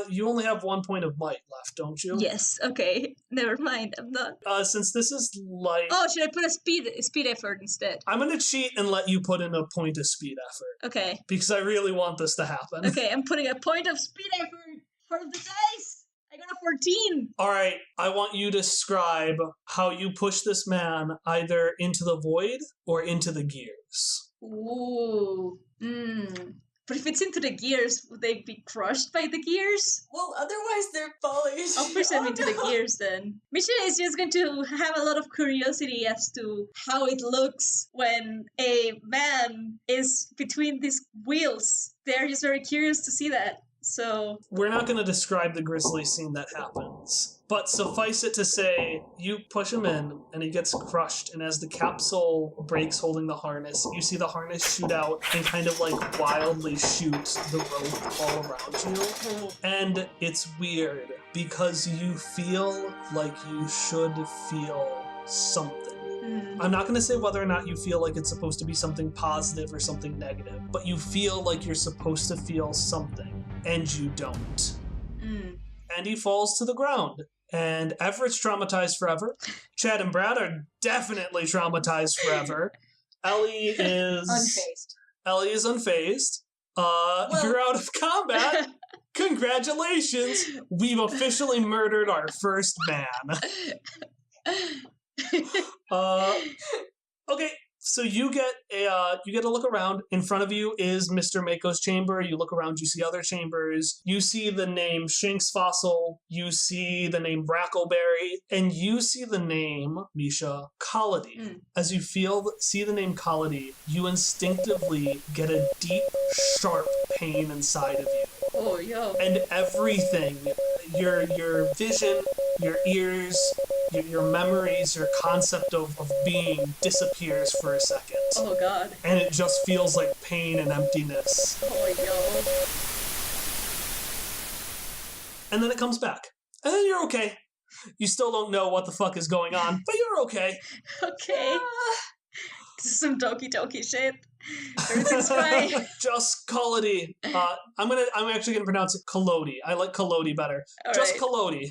You only have 1 point of might left, don't you?
Yes, okay. Never mind, I'm not.
Since this is
Oh, should I put a speed effort instead?
I'm going to cheat and let you put in a point of speed effort.
Okay.
Because I really want this to happen.
Okay, I'm putting a point of speed effort for the dice. I got a 14.
All right, I want you to describe how you push this man either into the void or into the gears.
Ooh. But if it's into the gears, would they be crushed by the gears?
Well, otherwise they're falling.
I'll push them into the gears then. Misha is just going to have a lot of curiosity as to how it looks when a man is between these wheels. They're just very curious to see that. So
we're not going to describe the grisly scene that happens, But suffice it to say, you push him in, and he gets crushed, and as the capsule breaks holding the harness, you see the harness shoot out and kind of like wildly shoot the rope all around you. And it's weird, because you feel like you should feel something. I'm not going to say whether or not you feel like it's supposed to be something positive or something negative, but you feel like you're supposed to feel something, and you don't. And he falls to the ground. And Everett's traumatized forever. Chad and Brad are definitely traumatized forever. Ellie is...
Unfazed.
Ellie is unfazed. You're out of combat. Congratulations. We've officially murdered our first man. Okay, so you get a look around. In front of you is Mr. Mako's chamber. You look around, you see other chambers. You see the name Shinx Fossil. You see the name Brackleberry, and you see the name Misha Collody. As you see the name Collody, you instinctively get a deep, sharp pain inside of you.
Oh, yo.
And everything, your vision, your ears, your memories, your concept of being disappears for a second.
Oh, God.
And it just feels like pain and emptiness.
Oh, yo.
And then it comes back. And then you're okay. You still don't know what the fuck is going on, but you're okay.
Okay. This is some doki shit. Everything's fine.
Just Collody. I'm actually gonna pronounce it Collody. I like Collody better.
All
Just
right.
Collody.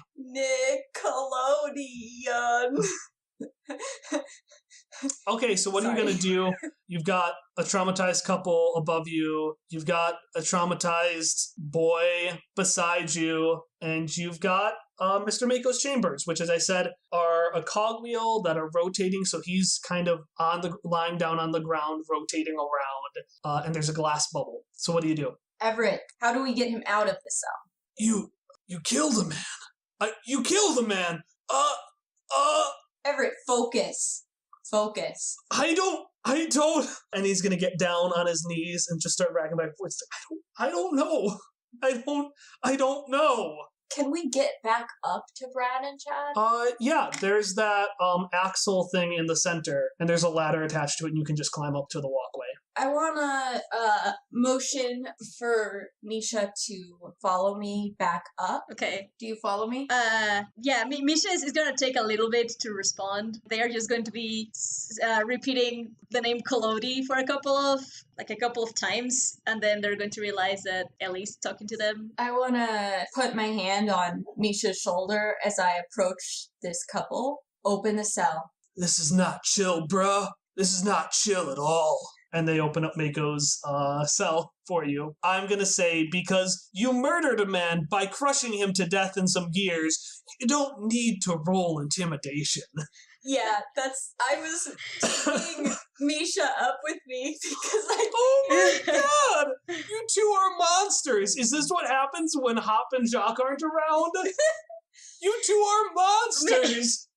Nickelodeon.
Okay, so what are you
Sorry.
gonna do? You've got a traumatized couple above you. You've got a traumatized boy beside you, and you've got Mr. Mako's chambers, which, as I said, are a cogwheel that are rotating. So he's kind of lying down on the ground, rotating around, and there's a glass bubble. So what do you do?
Everett, how do we get him out of the cell?
You killed a man. You killed a man.
Everett, focus. Focus.
I don't. And he's gonna get down on his knees and just start racking back and forth. I don't know. I don't know.
Can we get back up to Brad and Chad?
Yeah, there's that axle thing in the center, and there's a ladder attached to it, and you can just climb up to the walkway.
I want to motion for Misha to follow me back up.
Okay.
Do you follow me?
Yeah, Misha is going to take a little bit to respond. They are just going to be repeating the name Collody for a couple of times, and then they're going to realize that Ellie's talking to them.
I want to put my hand on Misha's shoulder as I approach this couple. Open the cell.
This is not chill, bruh. This is not chill at all. And they open up Mako's cell for you. I'm gonna say, because you murdered a man by crushing him to death in some gears, you don't need to roll intimidation.
Yeah, I was taking Misha up with me because
Oh my god! You two are monsters! Is this what happens when Hop and Jacques aren't around? You two are monsters!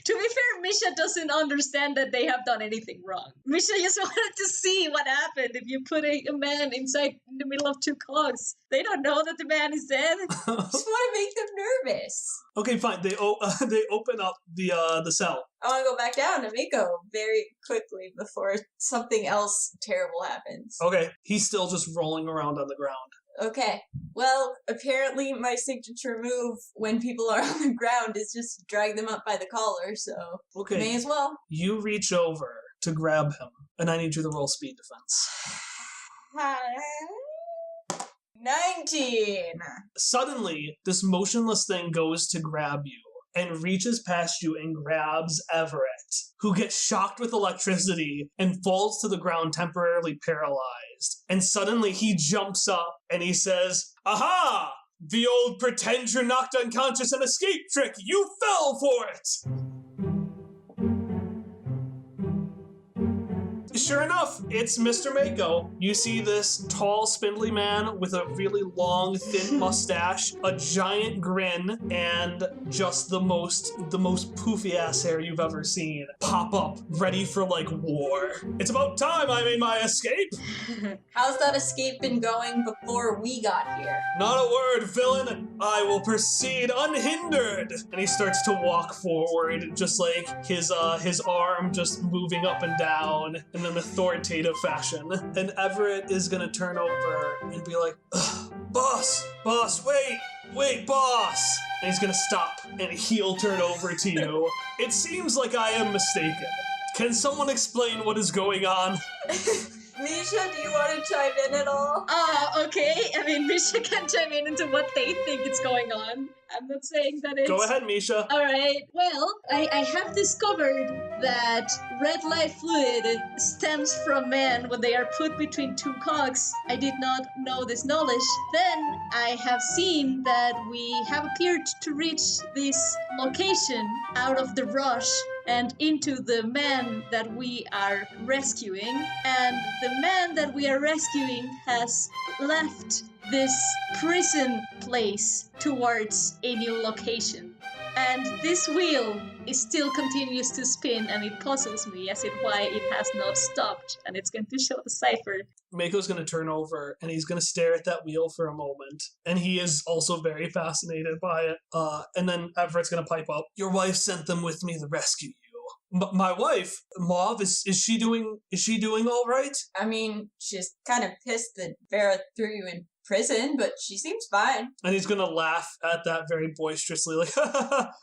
To be fair, Misha doesn't understand that they have done anything wrong. Misha just wanted to see what happened if you put a man inside in the middle of two cogs. They don't know that the man is dead.
just want to make them nervous.
Okay, fine. They open up the cell.
I want to go back down to Miko very quickly before something else terrible happens.
Okay, he's still just rolling around on the ground.
Okay. Well, apparently my signature move when people are on the ground is just drag them up by the collar, so
Okay.
may as well.
You reach over to grab him, and I need you to roll speed defense.
19.
Suddenly, this motionless thing goes to grab you and reaches past you and grabs Everett, who gets shocked with electricity and falls to the ground temporarily paralyzed. And suddenly he jumps up and he says, "Aha! The old pretend you're knocked unconscious and escape trick! You fell for it!" Sure enough, it's Mr. Mako. You see this tall, spindly man with a really long, thin mustache, a giant grin, and just the most poofy ass hair you've ever seen pop up, ready for like war. It's about time I made my escape.
How's that escape been going before we got here?
Not a word, villain. I will proceed unhindered. And he starts to walk forward, just like his arm just moving up and down in an authoritative fashion. And Everett is gonna turn over and be like, boss, wait, boss. And he's gonna stop and he'll turn over to you. It seems like I am mistaken. Can someone explain what is going on?
Misha, do you want to chime in at all?
Okay. I mean, Misha can chime in into what they think is going on. I'm not saying that it's...
Go ahead, Misha.
All right. Well, I have discovered that red light fluid stems from men when they are put between two cogs. I did not know this knowledge. Then I have seen that we have appeared to reach this location out of the rush and into the man that we are rescuing. And the man that we are rescuing has left this prison place towards a new location. And this wheel still continues to spin, and it puzzles me as to why it has not stopped, and it's going to show the cipher.
Mako's going to turn over, and he's going to stare at that wheel for a moment, and he is also very fascinated by it. And then Everett's going to pipe up, your wife sent them with me to rescue you. My wife, Mauve, is she doing all right? I
mean, she's kind of pissed that Vera threw you in prison, but she seems fine.
And he's gonna laugh at that very boisterously, like,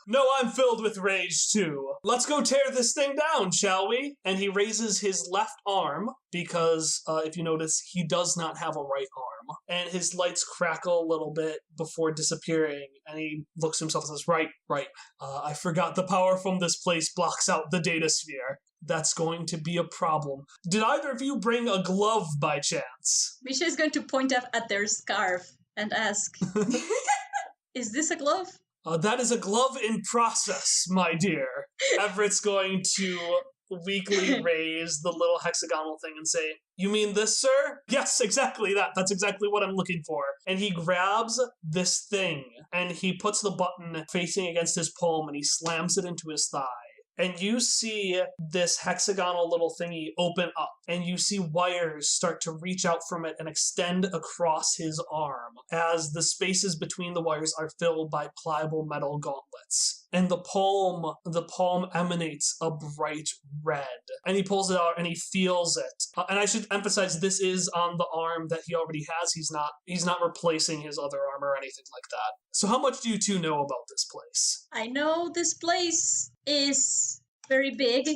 no, I'm filled with rage too. Let's go tear this thing down, shall we? And he raises his left arm, because if you notice, he does not have a right arm. And his lights crackle a little bit before disappearing, and he looks to himself and says, right. I forgot the power from this place blocks out the data sphere. That's going to be a problem. Did either of you bring a glove by chance?
Misha is going to point up at their scarf and ask, is this a glove?
That is a glove in process, my dear. Everett's going to weakly raise the little hexagonal thing and say, you mean this, sir? Yes, exactly that. That's exactly what I'm looking for. And he grabs this thing, and he puts the button facing against his palm, and he slams it into his thigh. And you see this hexagonal little thingy open up, and you see wires start to reach out from it and extend across his arm as the spaces between the wires are filled by pliable metal gauntlets. And the palm emanates a bright red. And he pulls it out and he feels it. And I should emphasize, this is on the arm that he already has. He's not replacing his other arm or anything like that. So how much do you two know about this place?
I know this place is very big,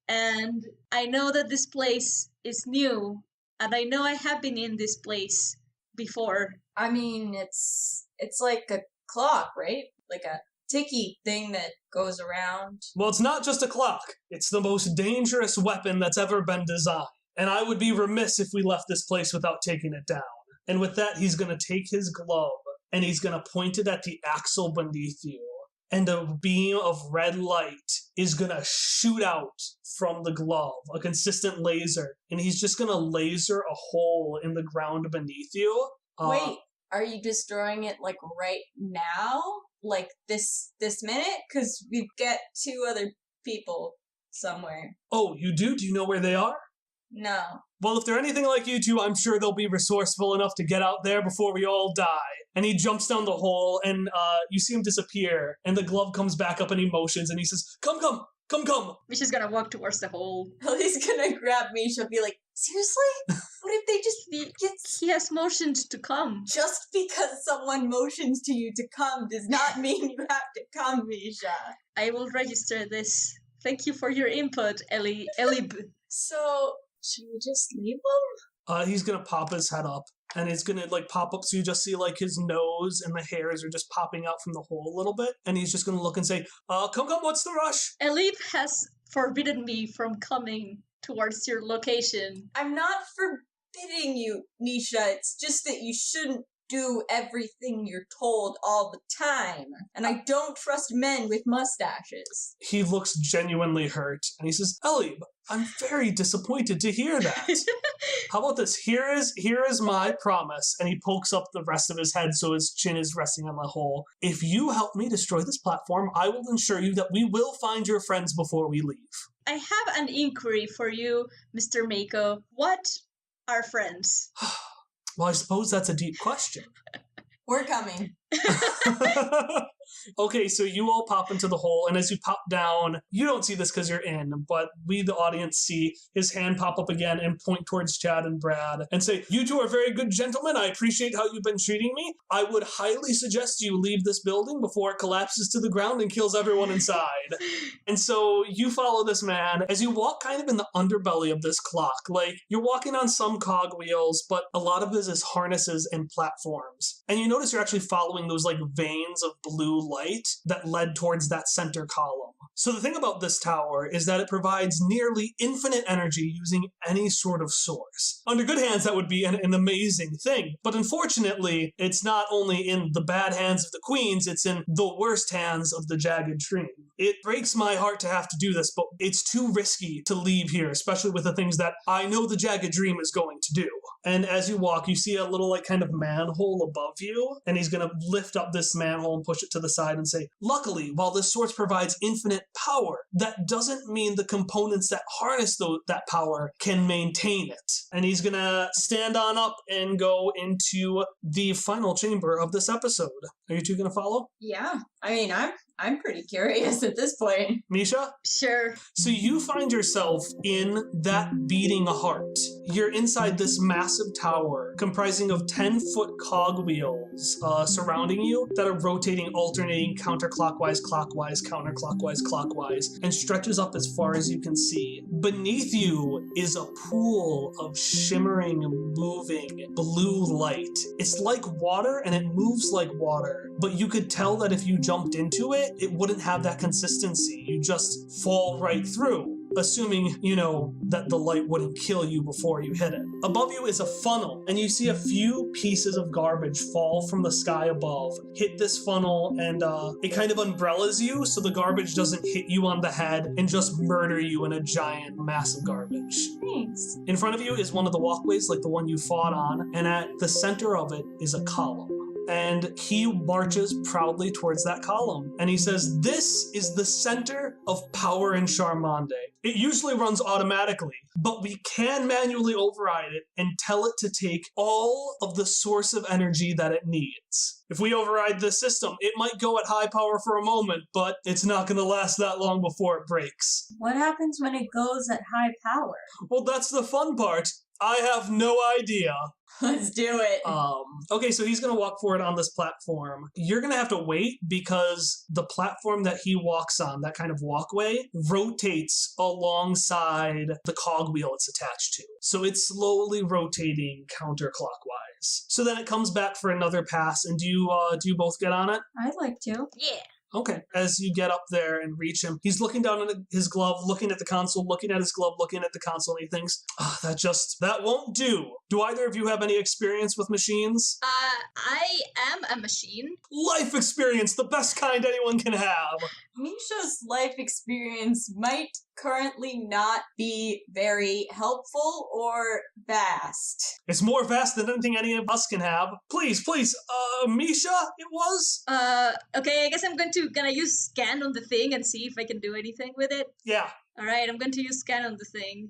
and I know that this place is new, and I know I have been in this place before.
I mean, it's like a clock, right? Like a ticky thing that goes around.
Well, it's not just a clock. It's the most dangerous weapon that's ever been designed. And I would be remiss if we left this place without taking it down. And with that, he's going to take his glove, and he's going to point it at the axle beneath you. And a beam of red light is going to shoot out from the glove, a consistent laser. And he's just going to laser a hole in the ground beneath you.
Wait, are you destroying it, like, right now? Like, this minute? Because we've got 2 other people somewhere.
Oh, you do? Do you know where they are?
No.
Well, if they're anything like you two, I'm sure they'll be resourceful enough to get out there before we all die. And he jumps down the hole, and you see him disappear, and the glove comes back up in emotions, and he says, come.
Misha's gonna walk towards the hole.
He's gonna grab Misha and be like, seriously? What if they just
He has motioned to come.
Just because someone motions to you to come does not mean you have to come, Misha.
I will register this. Thank you for your input, Elee.
So, should we just leave him?
He's gonna pop his head up, and it's gonna like pop up so you just see like his nose and the hairs are just popping out from the hole a little bit, and he's just gonna look and say, come, what's the rush?
Elee has forbidden me from coming towards your location.
I'm not forbidding you, Misha. It's just that you shouldn't do everything you're told all the time. And I don't trust men with mustaches.
He looks genuinely hurt, and he says, Elee, I'm very disappointed to hear that. How about this? Here is my promise. And he pokes up the rest of his head so his chin is resting on the hole. If you help me destroy this platform, I will ensure you that we will find your friends before we leave.
I have an inquiry for you, Mr. Mako. What are friends?
Well, I suppose that's a deep question.
We're coming.
Okay, so you all pop into the hole, and as you pop down, you don't see this because you're in, but we, the audience, see his hand pop up again and point towards Chad and Brad and say, you two are very good gentlemen. I appreciate how you've been treating me. I would highly suggest you leave this building before it collapses to the ground and kills everyone inside. And so you follow this man as you walk kind of in the underbelly of this clock. Like, you're walking on some cogwheels, but a lot of this is harnesses and platforms. And you notice you're actually following those like veins of blue light that led towards that center column. So the thing about this tower is that it provides nearly infinite energy using any sort of source. Under good hands, that would be an amazing thing. But unfortunately, it's not only in the bad hands of the queens, it's in the worst hands of the Jagged Dream. It breaks my heart to have to do this, but it's too risky to leave here, especially with the things that I know the Jagged Dream is going to do. And as you walk, you see a little like kind of manhole above you, and he's going to lift up this manhole and push it to the side and say, luckily, while this source provides infinite power, that doesn't mean the components that harness that power can maintain it. And he's going to stand on up and go into the final chamber of this episode. Are you two going to follow?
Yeah. I mean, I'm pretty curious at this point.
Misha?
Sure.
So you find yourself in that beating heart. You're inside this massive tower comprising of 10-foot cogwheels surrounding you that are rotating, alternating counterclockwise, clockwise, counterclockwise, clockwise, and stretches up as far as you can see. Beneath you is a pool of shimmering, moving blue light. It's like water and it moves like water, but you could tell that if you jumped into it, it wouldn't have that consistency. You just fall right through, assuming, that the light wouldn't kill you before you hit it. Above you is a funnel, and you see a few pieces of garbage fall from the sky above, hit this funnel, and it kind of umbrellas you so the garbage doesn't hit you on the head and just murder you in a giant mass of garbage.
Thanks.
In front of you is one of the walkways like the one you fought on, and at the center of it is a column. And he marches proudly towards that column. And he says, this is the center of power in Charmande. It usually runs automatically, but we can manually override it and tell it to take all of the source of energy that it needs. If we override this system, it might go at high power for a moment, but it's not going to last that long before it breaks.
What happens when it goes at high power?
Well, that's the fun part. I have no idea.
Let's do it.
Okay, so he's going to walk forward on this platform. You're going to have to wait because the platform that he walks on, that kind of walkway, rotates alongside the cogwheel it's attached to. So it's slowly rotating counterclockwise. So then it comes back for another pass, and do you both get on it?
I'd like to.
Yeah.
Okay. As you get up there and reach him, he's looking down at his glove, looking at the console, looking at his glove, looking at the console, and he thinks, that won't do. Do either of you have any experience with machines?
I am a machine.
Life experience, the best kind anyone can have.
Misha's life experience might currently not be very helpful or vast.
It's more vast than anything any of us can have. Please, Misha, it was?
Okay, I guess I'm gonna use scan on the thing and see if I can do anything with it.
Yeah.
Alright, I'm going to use scan on the thing.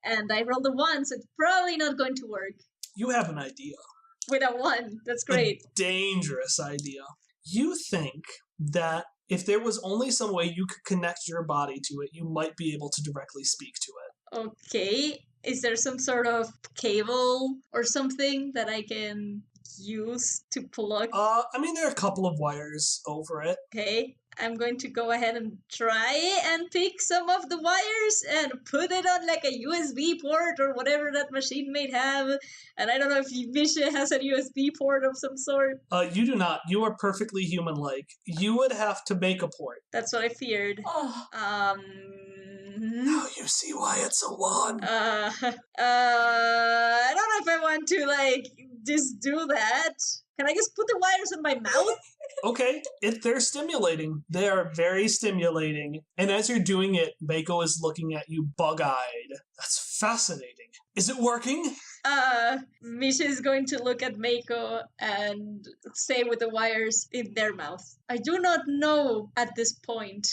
And I rolled a 1, so it's probably not going to work.
You have an idea.
With a 1, that's great.
A dangerous idea. You think that if there was only some way you could connect your body to it, you might be able to directly speak to it.
Okay. Is there some sort of cable or something that I can use to plug?
There are a couple of wires over it.
Okay. I'm going to go ahead and try and pick some of the wires and put it on like a USB port or whatever that machine may have. And I don't know if Misha has a USB port of some sort.
You do not. You are perfectly human-like. You would have to make a port.
That's what I feared.
Oh.
Now you see why it's a 1.
I don't know if I want to, like, just do that. Can I just put the wires in my mouth?
Okay, they're stimulating. They are very stimulating. And as you're doing it, Mako is looking at you bug-eyed. That's fascinating. Is it working?
Misha is going to look at Mako and say with the wires in their mouth. I do not know at this point.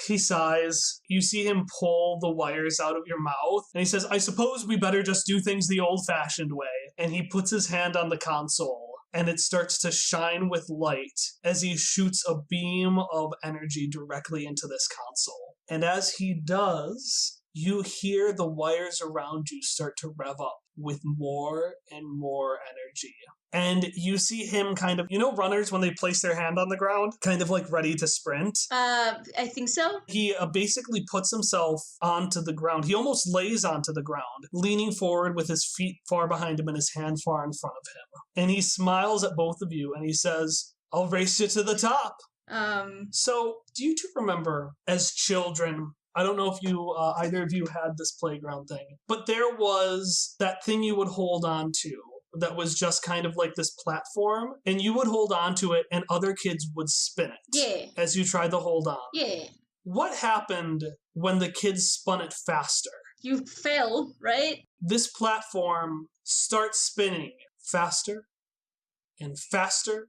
He sighs. You see him pull the wires out of your mouth, and he says, I suppose we better just do things the old-fashioned way. And he puts his hand on the console, and it starts to shine with light as he shoots a beam of energy directly into this console. And as he does, you hear the wires around you start to rev up with more and more energy. And you see him kind of, runners when they place their hand on the ground, kind of like ready to sprint?
I think so.
He basically puts himself onto the ground. He almost lays onto the ground, leaning forward with his feet far behind him and his hand far in front of him. And he smiles at both of you and he says, I'll race you to the top. So, do you two remember, as children, I don't know if you, either of you had this playground thing, but there was that thing you would hold on to that was just kind of like this platform, and you would hold on to it and other kids would spin it.
Yeah.
As you tried to hold on.
Yeah.
What happened when the kids spun it faster?
You fell, right?
This platform starts spinning faster and faster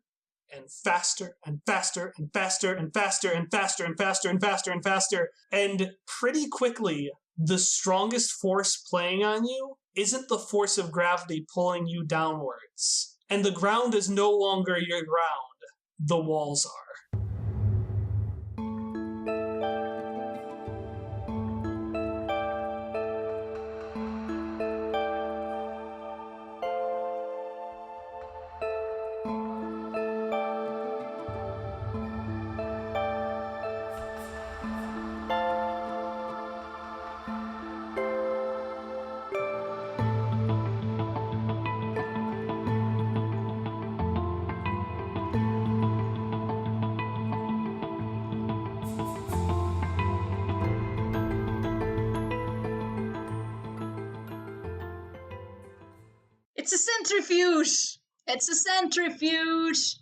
and faster and faster and faster and faster and faster and faster and faster and faster. And pretty quickly, the strongest force playing on you isn't the force of gravity pulling you downwards. And the ground is no longer your ground. The walls are.
It's a centrifuge! It's a centrifuge!